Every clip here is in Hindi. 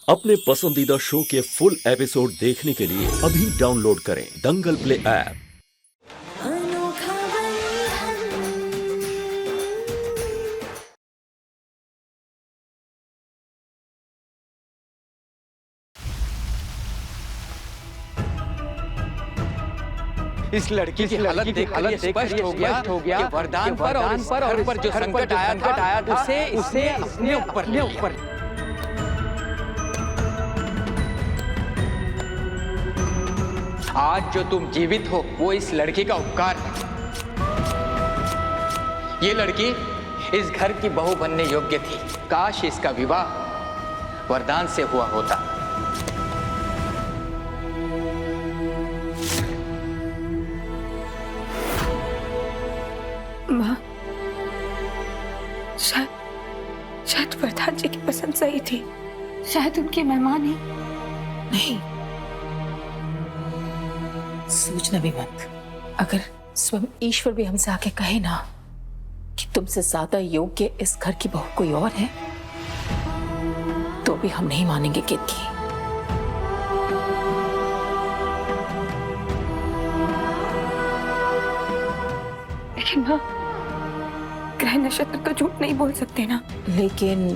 अपने पसंदीदा शो के फुल एपिसोड देखने के लिए अभी डाउनलोड करें दंगल प्ले ऐप। अनोखा बंधन। इस लड़की की हालत देख स्पष्ट हो गया कि वरदान पर और इस घर पर जो संकट आया था उसे अपने ऊपर आज जो तुम जीवित हो वो इस लड़की का उपकार है। ये लड़की इस घर की बहू बनने योग्य थी। काश इसका विवाह वरदान से हुआ होता। माँ, शायद वरदान जी की पसंद सही थी। शायद उनके मेहमान ही नहीं। सोचना भी मत। अगर स्वयं ईश्वर भी हमसे आके कहे ना कि तुमसे ज्यादा योग्य इस घर की बहू कोई और है, तो भी हम नहीं मानेंगे केतकी। लेकिन माँ, ग्रह नक्षत्र तो झूठ नहीं बोल सकते ना। लेकिन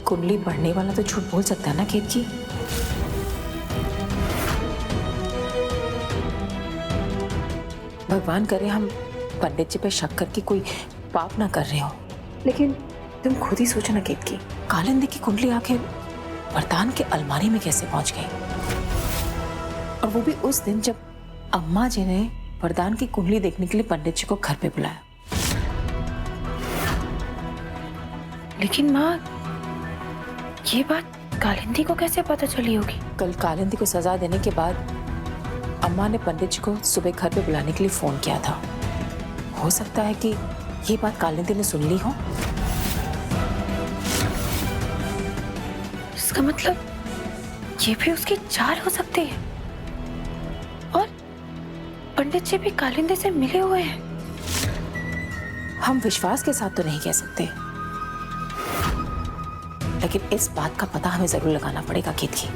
कुंडली पढ़ने वाला तो झूठ बोल सकता है ना केतकी। भगवान करे हम पंडित जी पे शक करके कोई पाप ना कर रहे हो। लेकिन तुम खुद ही सोचो ना केतकी, कालिंदी की कुंडली आखिर वरदान के अलमारी में कैसे पहुंच गई? और वो भी उस दिन जब अम्मा जी ने वरदान की कुंडली देखने के लिए पंडित जी को घर पे बुलाया। लेकिन माँ, ये बात कालिंदी को कैसे पता चली होगी? कल कालिंदी को सजा देने के बाद अम्मा ने पंडित जी को सुबह घर पे बुलाने के लिए फोन किया था। हो सकता है कि ये बात कालिंदी ने सुन ली हो। इसका मतलब ये भी उसकी चाल हो सकती है। और पंडित जी भी कालिंदी से मिले हुए हैं। हम विश्वास के साथ तो नहीं कह सकते, लेकिन इस बात का पता हमें जरूर लगाना पड़ेगा केतकी।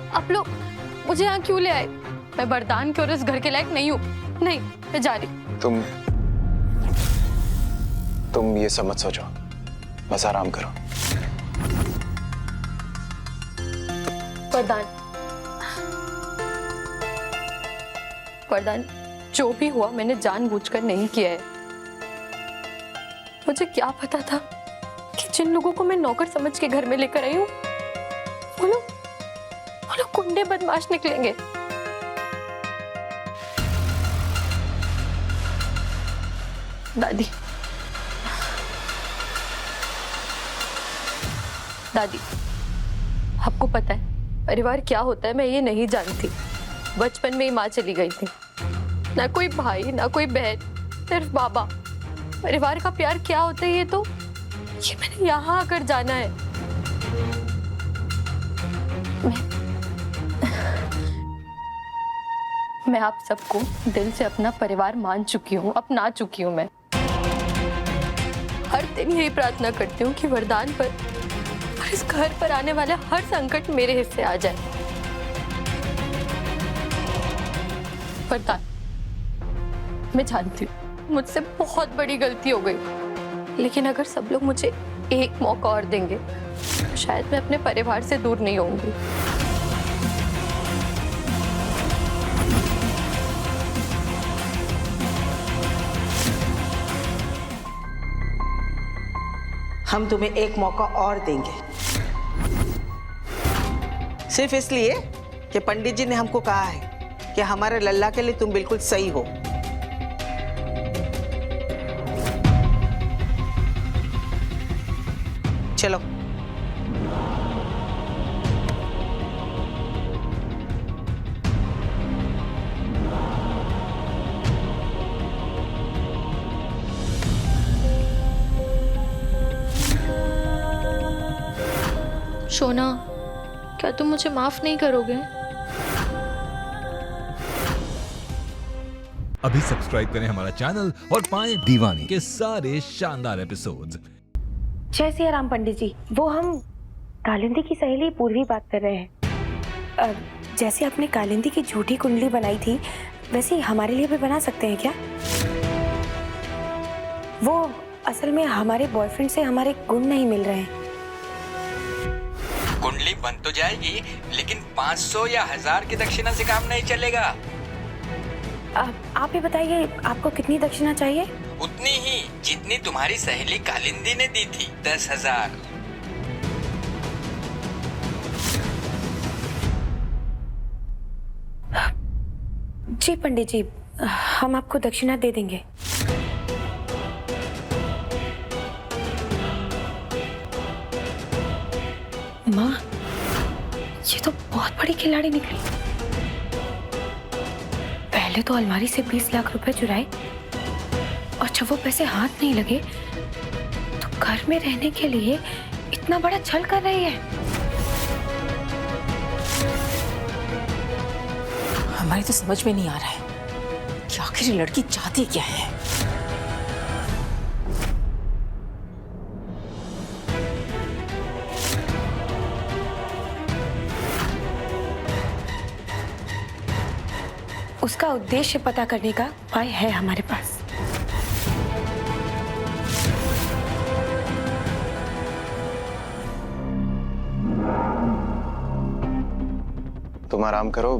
आप लोग मुझे यहाँ क्यों ले आए? मैं वरदान की और इस घर के लायक नहीं हूँ। नहीं, मैं जा रही। तुम ये सब मत सोचो, बस आराम करो। वरदान, जो भी हुआ मैंने जानबूझकर नहीं किया है। मुझे क्या पता था कि जिन लोगों को मैं नौकर समझ के घर में लेकर आई हूँ वो लोग गुंडे बदमाश निकलेंगे। दादी, आपको पता है परिवार क्या होता है? मैं ये नहीं जानती। बचपन में ही माँ चली गई थी, ना कोई भाई ना कोई बहन, सिर्फ बाबा। परिवार का प्यार क्या होता है ये मैंने यहाँ आकर जाना है। मैं आप सबको दिल से अपना परिवार मान चुकी हूँ, अपना चुकी हूँ। मैं हर दिन यही प्रार्थना करती हूँ कि वरदान पर और इस घर पर आने वाले हर संकट मेरे हिस्से आ जाए। वरदान, मैं जानती हूँ मुझसे बहुत बड़ी गलती हो गई, लेकिन अगर सब लोग मुझे एक मौका और देंगे तो शायद मैं अपने परिवार से दूर नहीं होंगी। हम तुम्हें एक मौका और देंगे, सिर्फ इसलिए कि पंडित जी ने हमको कहा है कि हमारे लल्ला के लिए तुम बिल्कुल सही हो। चलो। शोना, क्या तुम मुझे माफ नहीं करोगे? अभी सब्सक्राइब करें हमारा चैनल और पाएं दीवानी के सारे शानदार एपिसोड्स। जय सिया राम पंडित जी, वो हम कालिंदी की सहेली पूर्वी बात कर रहे हैं। जैसे आपने कालिंदी की झूठी कुंडली बनाई थी, वैसे हमारे लिए भी बना सकते हैं क्या? वो असल में हमारे बॉयफ्रेंड से हमारे गुण नहीं मिल रहे हैं। कुंडली बन तो जाएगी, लेकिन 500 या 1000 की दक्षिणा से काम नहीं चलेगा। आप ही बताइए, आपको कितनी दक्षिणा चाहिए? उतनी ही जितनी तुम्हारी सहेली कालिंदी ने दी थी, 10,000। जी पंडित जी, हम आपको दक्षिणा दे देंगे। माँ, ये तो बहुत बड़ी खिलाड़ी निकली। पहले तो अलमारी से 20 लाख रुपए चुराए, और जब वो पैसे हाथ नहीं लगे तो घर में रहने के लिए इतना बड़ा छल कर रही है। हमारी तो समझ में नहीं आ रहा है कि आखिर ये लड़की चाहती क्या है। उसका उद्देश्य पता करने का उपाय है हमारे पास। तुम आराम करो,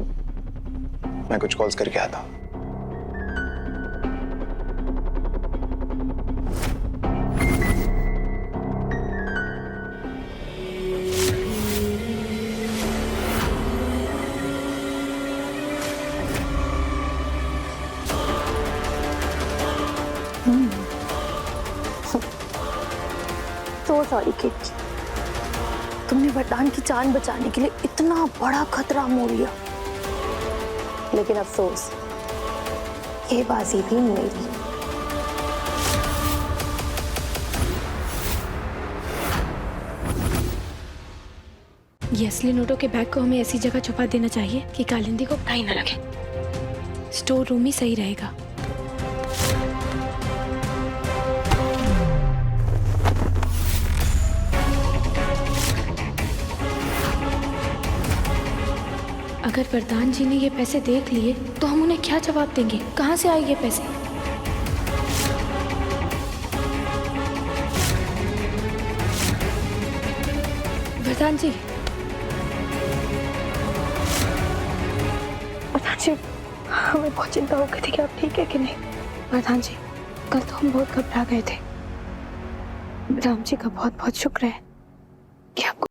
मैं कुछ कॉल्स करके आता हूँ। तो सॉरी किड, तुमने वरदान की जान बचाने के लिए इतना बड़ा खतरा मोल लिया, लेकिन अफसोस ये बाजी भी मेरी। ये असली नोटों के बैग को हमें ऐसी जगह छुपा देना चाहिए कि कालिंदी को पता ही न लगे। स्टोर रूम ही सही रहेगा। अगर वरदान जी ने ये पैसे देख लिए तो हम उन्हें क्या जवाब देंगे? कहाँ से आए ये पैसे? वरदान जी, वरदान जी, हमें बहुत चिंता हो गई थी कि आप ठीक है कि नहीं। वरदान जी, कल तो हम बहुत घबरा गए थे। राम जी का बहुत बहुत शुक्र है कि आपको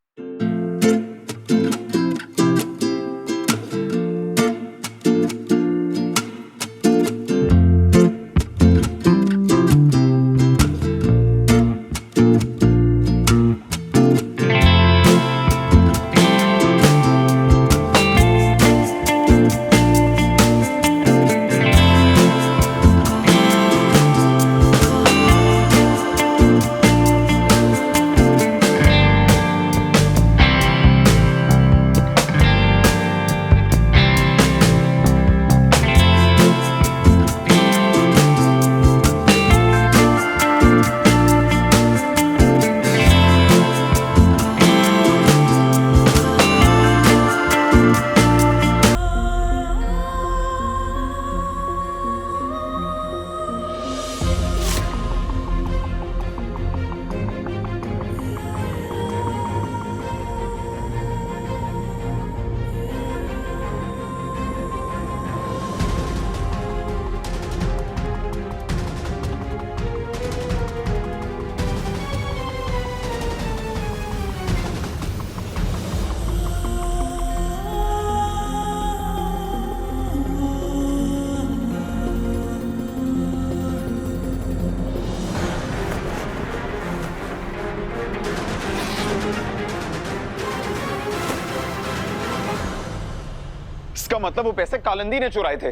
इसका मतलब वो पैसे कालिंदी ने चुराए थे।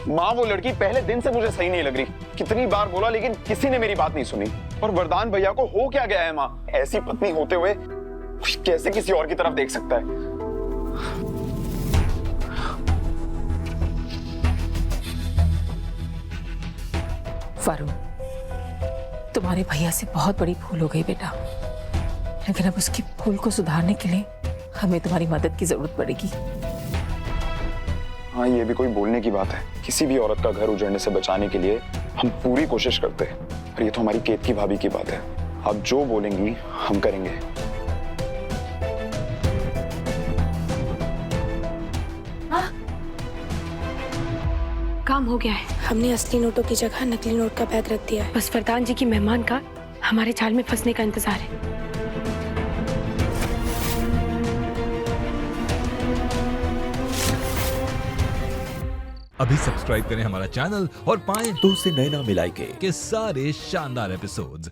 माँ, वो लड़की पहले दिन से मुझे सही नहीं लग रही। कितनी बार बोला लेकिन किसी ने मेरी बात नहीं सुनी। और वरदान भैया को हो क्या गया है माँ? ऐसी पत्नी होते हुए कैसे किसी और की तरफ देख सकता है? वरुण, तुम्हारे भैया से बहुत बड़ी भूल हो गई बेटा, लेकिन अब उसकी भूल को सुधारने के लिए हमें तुम्हारी मदद की जरूरत पड़ेगी। हाँ, ये भी कोई बोलने की बात है। किसी भी औरत का घर उजड़ने से बचाने के लिए हम पूरी कोशिश करते हैं, और ये तो हमारी केतकी भाभी की बात है। आप जो बोलेंगी हम करेंगे। काम हो गया है। हमने असली नोटों की जगह नकली नोट का बैग रख दिया है। बस वरदान जी की मेहमान का हमारे जाल में फंसने का इंतजार है। अभी सब्सक्राइब करें हमारा चैनल और पाएं तो से नैना मिलाई के सारे शानदार एपिसोड्स।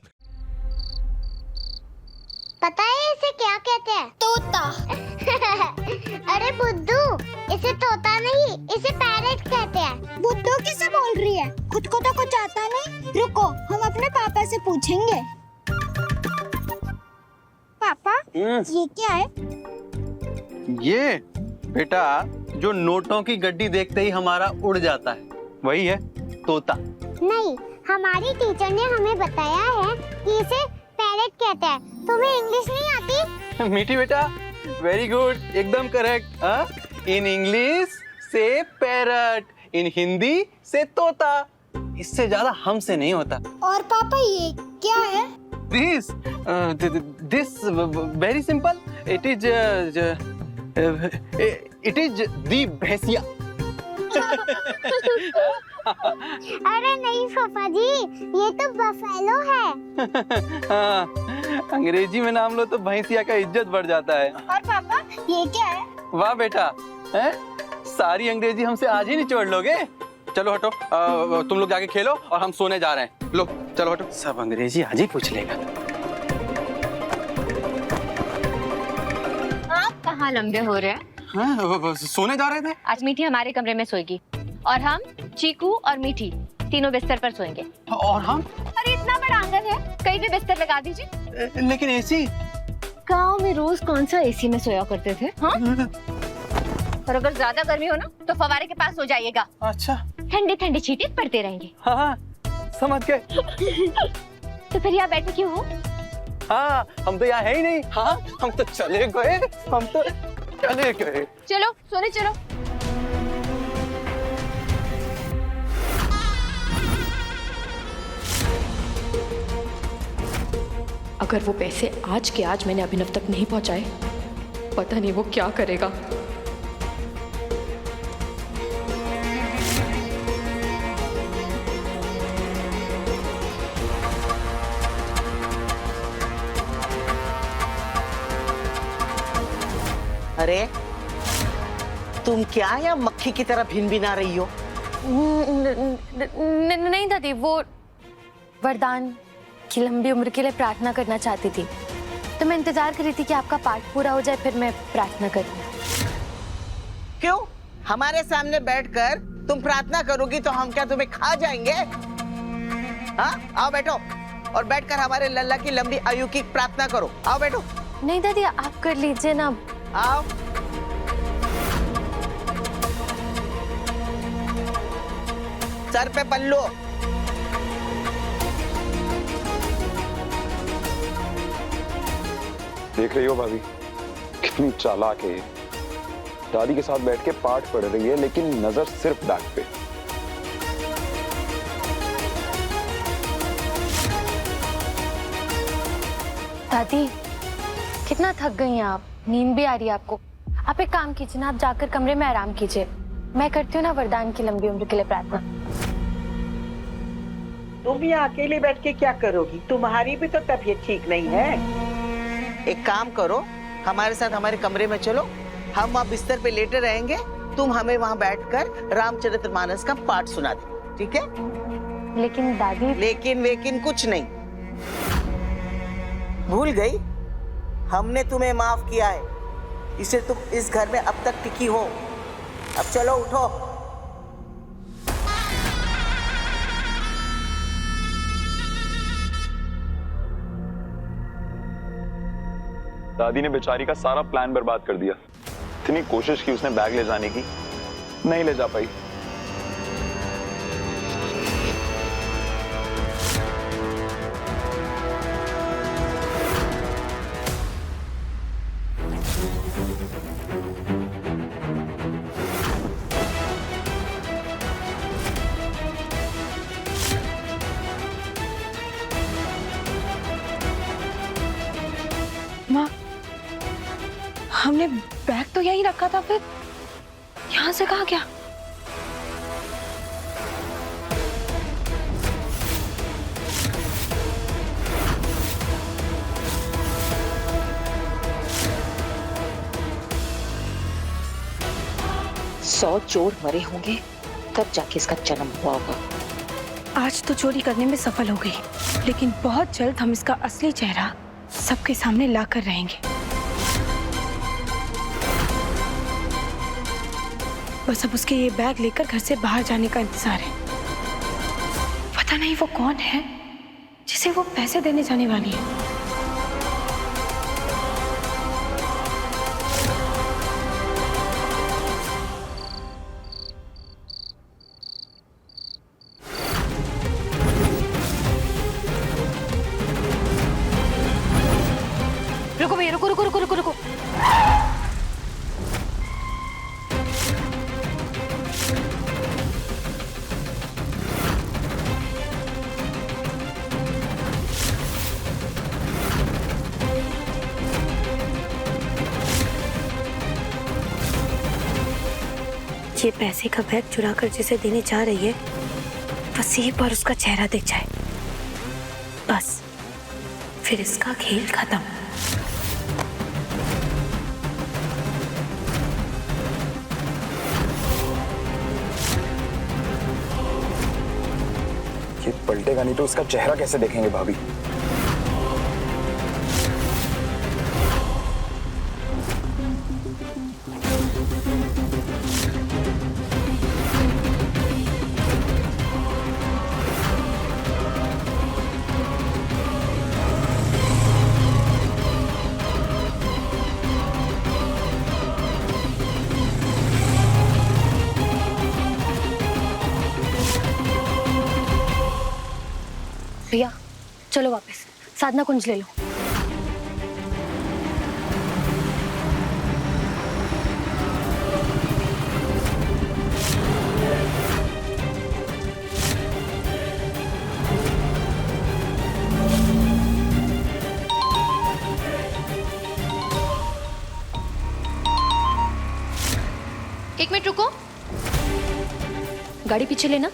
पता है इसे क्या कहते हैं? तोता। अरे बुद्धू, इसे तोता नहीं, इसे पैरेट कहते हैं। बुद्धू किसे बोल रही है? खुद को तो कुछ आता नहीं। रुको, हम अपने पापा से पूछेंगे। पापा, ये क्या है? ये बेटा जो नोटों की गड्डी देखते ही हमारा उड़ जाता है, वही है तोता। नहीं, हमारी टीचर ने हमें बताया है कि इसे पैरेट कहते हैं। तुम्हें इंग्लिश नहीं आती? मीठी बेटा, वेरी गुड, एकदम करेक्ट। इन इंग्लिश से पैरट, इन हिंदी से तोता। इससे ज्यादा हमसे नहीं होता। और पापा ये क्या है? This very simple, it is the भैंसिया। अरे नहीं पापा जी, ये तो बफेलो है। हाँ, अंग्रेजी में नाम लो तो भैंसिया का इज्जत बढ़ जाता है। और पापा ये क्या है? वाह बेटा, हैं? सारी अंग्रेजी हमसे आज ही निचोड़ लोगे। चलो हटो, तुम लोग जाके खेलो और हम सोने जा रहे हैं। लो चलो हटो, सब अंग्रेजी आज ही पूछ लेगा। आप कहाँ लंबे हो रहे हैं? हाँ, सोने जा रहे थे। आज मीठी हमारे कमरे में सोएगी और हम चीकू और मीठी तीनों बिस्तर पर सोएंगे। और हम? अरे इतना बड़ा आंगन है, कहीं भी बिस्तर लगा दीजिए। लेकिन एसी? गांव में रोज कौन सा एसी में सोया करते थे? हाँ? और अगर ज्यादा गर्मी हो ना तो फवारे के पास सो जाइएगा। अच्छा। ठंडी ठंडी छींटे पड़ते रहेंगे। हाँ, समझ गए। तो फिर यहाँ बैठे क्यों हो? हाँ, हम तो यहाँ है ही नहीं। हाँ, हम तो चले गए, हम तो चले गए। चलो सोने चलो। अगर वो पैसे आज के आज मैंने अभिनव तक नहीं पहुंचाए, पता नहीं वो क्या करेगा। अरे तुम क्या या मक्खी की तरह भिन भिना रही हो? नहीं दादी, वो वरदान की लंबी उम्र के लिए प्रार्थना करना चाहती थी, तो मैं इंतजार कर रही थी कि आपका पाठ पूरा हो जाए फिर मैं प्रार्थना करूँ। क्यों? हमारे सामने बैठकर तुम प्रार्थना करोगी तो हम क्या तुम्हें खा जाएंगे? हाँ, आओ बैठो और बैठकर हमारे लल्ला की लंबी आयु की प्रार्थना करो। आओ बैठो। नहीं दादी, आप कर लीजिए ना। आओ। सर पे पल्लू। देख रही हो भाभी, कितनी चालाक है ये। दादी के साथ बैठ के पाठ पढ़ रही है, लेकिन नजर सिर्फ बैग पे। दादी कितना थक गई हैं आप, नींद भी आ रही है आपको। आप एक काम कीजिए ना, आप जाकर कमरे में आराम कीजिए। मैं करती हूँ ना वरदान की लंबी उम्र के लिए प्रार्थना। तुम यहाँ अकेले बैठ के क्या करोगी? तुम्हारी भी तो तबीयत ठीक नहीं है। एक काम करो, हमारे साथ हमारे कमरे में चलो। हम वहाँ बिस्तर पे लेटे रहेंगे, तुम हमें वहाँ बैठकर रामचरितमानस का पाठ सुना दे, ठीक है? लेकिन दादी। लेकिन वेकिन कुछ नहीं। भूल गई? हमने तुम्हें माफ किया है, इसे तुम इस घर में अब तक टिकी हो। अब चलो उठो। दादी ने बेचारी का सारा प्लान बर्बाद कर दिया। इतनी कोशिश की उसने बैग ले जाने की, नहीं ले जा पाई। माँ, हमने बैग तो यहीं रखा था, फिर यहाँ से कहाँ गया? सौ चोर मरे होंगे तब जाके इसका जन्म हुआ होगा। आज तो चोरी करने में सफल हो गई, लेकिन बहुत जल्द हम इसका असली चेहरा सबके सामने लाकर रहेंगे। बस अब उसके ये बैग लेकर घर से बाहर जाने का इंतजार है। पता नहीं वो कौन है जिसे वो पैसे देने जाने वाली है। रुको भैया, रुको रुको रुको रुको रुको। ये पैसे का बैग चुरा कर जिसे देने जा रही है, बस यही पर उसका चेहरा दिख जाए, बस फिर इसका खेल खत्म। ये पलटेगा नहीं तो उसका चेहरा कैसे देखेंगे भाभी? भैया चलो वापस, साधना कुंज ले लो। एक मिनट रुको, गाड़ी पीछे लेना।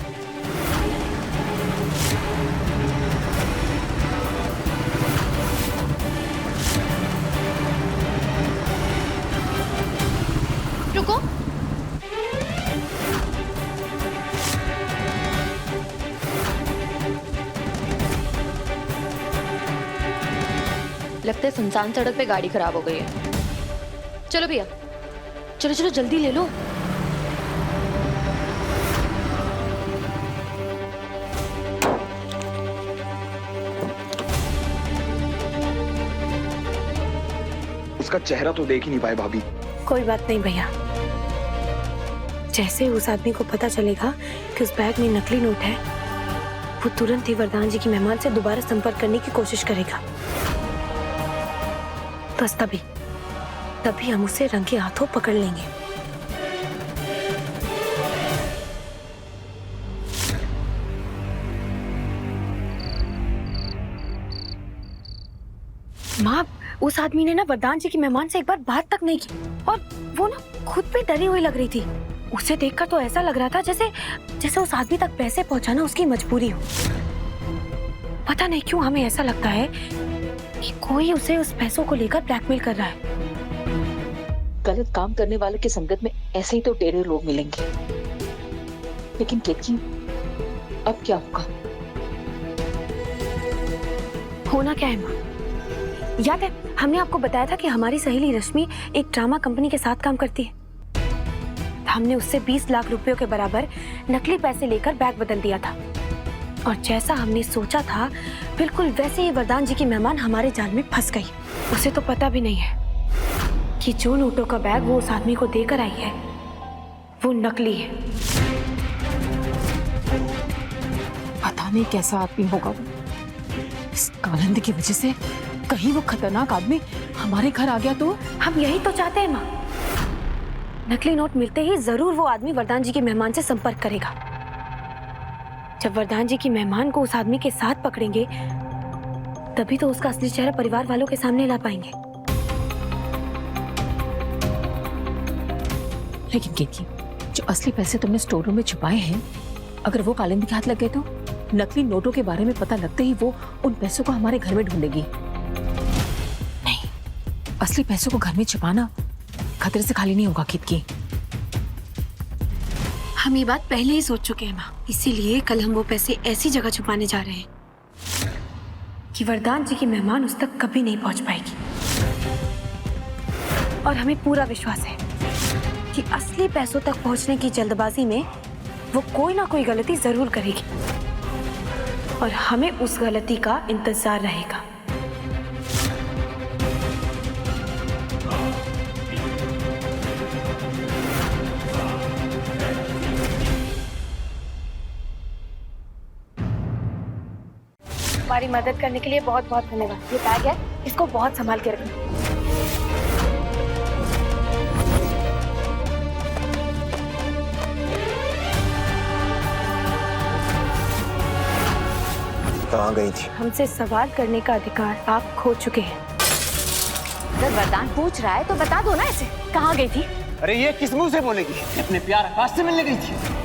रुको, लगता है सुनसान सड़क पे गाड़ी खराब हो गई है। चलो भैया, चलो चलो जल्दी ले लो। उसका चेहरा तो देख ही नहीं पाए भाभी। कोई बात नहीं भैया, जैसे उस आदमी को पता चलेगा कि उस बैग में नकली नोट है, वो तुरंत ही वरदान जी की मेहमान से दोबारा संपर्क करने की कोशिश करेगा। बस तभी हम उसे रंगे हाथों पकड़ लेंगे। माँ, उस आदमी ने ना वरदान जी की मेहमान से एक बार बात तक नहीं की, और वो ना खुद भी डरी हुई लग रही थी। उसे देखकर तो ऐसा लग रहा था जैसे उस आदमी तक पैसे पहुंचाना उसकी मजबूरी हो। पता नहीं क्यों हमें ऐसा लगता है कि कोई उसे उस पैसों को लेकर ब्लैकमेल कर रहा है। गलत काम करने वालों की संगत में ऐसे ही तो टेढ़े लोग मिलेंगे, लेकिन केतकी अब क्या होगा? होना क्या है माँ? याद है हमने आपको बताया था कि हमारी सहेली रश्मि एक ड्रामा कंपनी के साथ काम करती है। हमने उससे 20 लाख रुपयों के बराबर नकली पैसे लेकर बैग बदल दिया था, और जैसा हमने सोचा था बिल्कुल वैसे ही वरदान जी की मेहमान हमारे जाल में फंस गई। उसे तो पता भी नहीं है कि जो नोटों का बैग वो उस आदमी को देकर आई है वो नकली है। पता नहीं कैसा आदमी होगा वो। इस कालिंदी की वजह से कहीं वो खतरनाक आदमी हमारे घर आ गया तो? हम यही तो चाहते हैं माँ। नकली नोट मिलते ही जरूर वो आदमी वरदान जी के मेहमान से संपर्क करेगा। जब वरदान जी की मेहमान को उस आदमी के साथ पकड़ेंगे तभी तो उसका असली चेहरा परिवार वालों के सामने ला पाएंगे। लेकिन केतकी, जो असली पैसे तुमने स्टोर रूम में छुपाए हैं, अगर वो कालिंदी के हाथ लग गए तो नकली नोटों के बारे में पता लगते ही वो उन पैसों को हमारे घर में ढूंढेगी। नहीं, असली पैसों को घर में छिपाना खतरे से खाली नहीं होगा केतकी। हम ये बात पहले ही सोच चुके हैं माँ, इसीलिए कल हम वो पैसे ऐसी जगह छुपाने जा रहे हैं कि वरदान जी की मेहमान उस तक कभी नहीं पहुंच पाएगी। और हमें पूरा विश्वास है कि असली पैसों तक पहुंचने की जल्दबाजी में वो कोई ना कोई गलती जरूर करेगी और हमें उस गलती का इंतजार रहेगा। हमारी मदद करने के लिए बहुत बहुत धन्यवाद। ये बैग है, इसको बहुत संभाल के रखना। कहाँ गई थी? हमसे सवाल करने का अधिकार आप खो चुके हैं। अगर वरदान पूछ रहा है तो बता दो ना इसे, कहाँ गई थी? अरे ये किस मुंह से बोलेगी? अपने प्यार आकाश से मिलने गई थी।